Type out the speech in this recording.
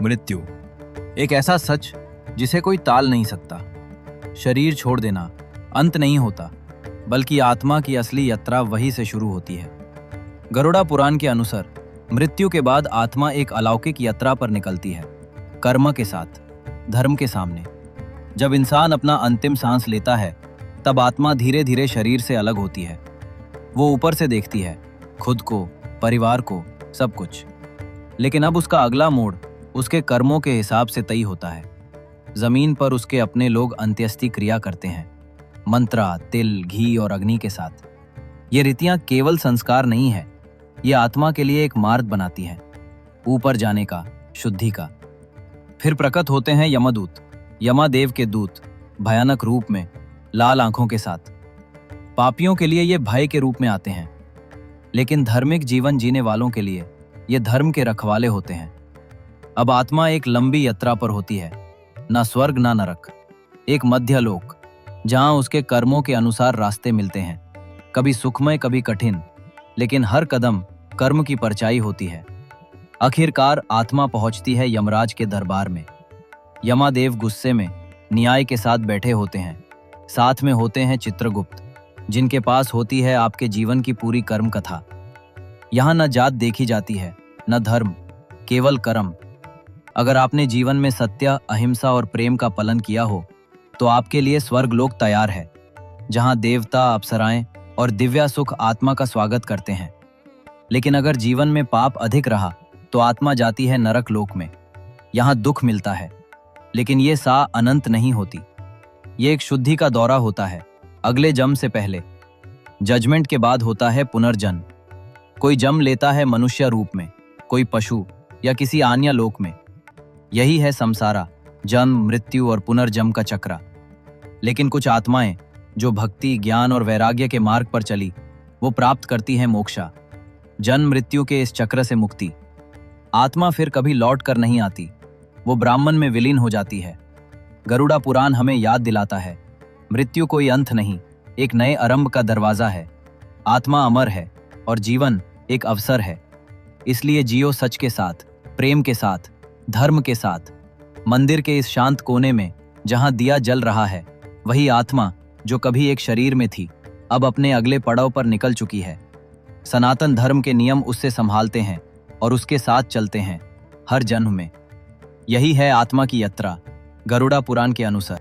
मृत्यु एक ऐसा सच जिसे कोई टाल नहीं सकता। शरीर छोड़ देना अंत नहीं होता, बल्कि आत्मा की असली यात्रा वहीं से शुरू होती है। गरुड़ा पुराण के अनुसार मृत्यु के बाद आत्मा एक अलौकिक यात्रा पर निकलती है, कर्म के साथ, धर्म के सामने। जब इंसान अपना अंतिम सांस लेता है, तब आत्मा धीरे धीरे शरीर से अलग होती है। वो ऊपर से देखती है, खुद को, परिवार को, सब कुछ। लेकिन अब उसका अगला मोड़ उसके कर्मों के हिसाब से तय होता है। जमीन पर उसके अपने लोग अंत्येष्टि क्रिया करते हैं, मंत्रा, तिल, घी और अग्नि के साथ। ये रीतियां केवल संस्कार नहीं है, ये आत्मा के लिए एक मार्ग बनाती हैं, ऊपर जाने का, शुद्धि का। फिर प्रकट होते हैं यमदूत, यमादेव के दूत, भयानक रूप में, लाल आंखों के साथ। पापियों के लिए ये भय के रूप में आते हैं, लेकिन धार्मिक जीवन जीने वालों के लिए ये धर्म के रखवाले होते हैं। अब आत्मा एक लंबी यात्रा पर होती है, ना स्वर्ग ना नरक, एक मध्य लोक, जहां उसके कर्मों के अनुसार रास्ते मिलते हैं, कभी सुखमय कभी कठिन, लेकिन हर कदम कर्म की परछाई होती है। आखिरकार आत्मा पहुंचती है यमराज के दरबार में। यमादेव गुस्से में न्याय के साथ बैठे होते हैं, साथ में होते हैं चित्रगुप्त, जिनके पास होती है आपके जीवन की पूरी कर्म कथा। यहाँ न जात देखी जाती है, न धर्म, केवल कर्म। अगर आपने जीवन में सत्य, अहिंसा और प्रेम का पालन किया हो, तो आपके लिए स्वर्गलोक तैयार है, जहाँ देवता, अप्सराएं और दिव्या सुख आत्मा का स्वागत करते हैं। लेकिन अगर जीवन में पाप अधिक रहा, तो आत्मा जाती है नरक लोक में। यहाँ दुख मिलता है, लेकिन ये सा अनंत नहीं होती। ये एक शुद्धि का दौरा होता है, अगले जन्म से पहले। जजमेंट के बाद होता है पुनर्जन्म। कोई जन्म लेता है मनुष्य रूप में, कोई पशु या किसी अन्य लोक में। यही है संसारा, जन्म, मृत्यु और पुनर्जन्म का चक्र। लेकिन कुछ आत्माएं जो भक्ति, ज्ञान और वैराग्य के मार्ग पर चली, वो प्राप्त करती हैं मोक्षा, जन्म मृत्यु के इस चक्र से मुक्ति। आत्मा फिर कभी लौट कर नहीं आती, वो ब्राह्मण में विलीन हो जाती है। गरुड़ा पुराण हमें याद दिलाता है, मृत्यु कोई अंत नहीं, एक नए आरंभ का दरवाजा है। आत्मा अमर है और जीवन एक अवसर है। इसलिए जियो सच के साथ, प्रेम के साथ, धर्म के साथ। मंदिर के इस शांत कोने में जहां दिया जल रहा है, वही आत्मा जो कभी एक शरीर में थी, अब अपने अगले पड़ाव पर निकल चुकी है। सनातन धर्म के नियम उससे संभालते हैं और उसके साथ चलते हैं हर जन्म में। यही है आत्मा की यात्रा, गरुड़ा पुराण के अनुसार।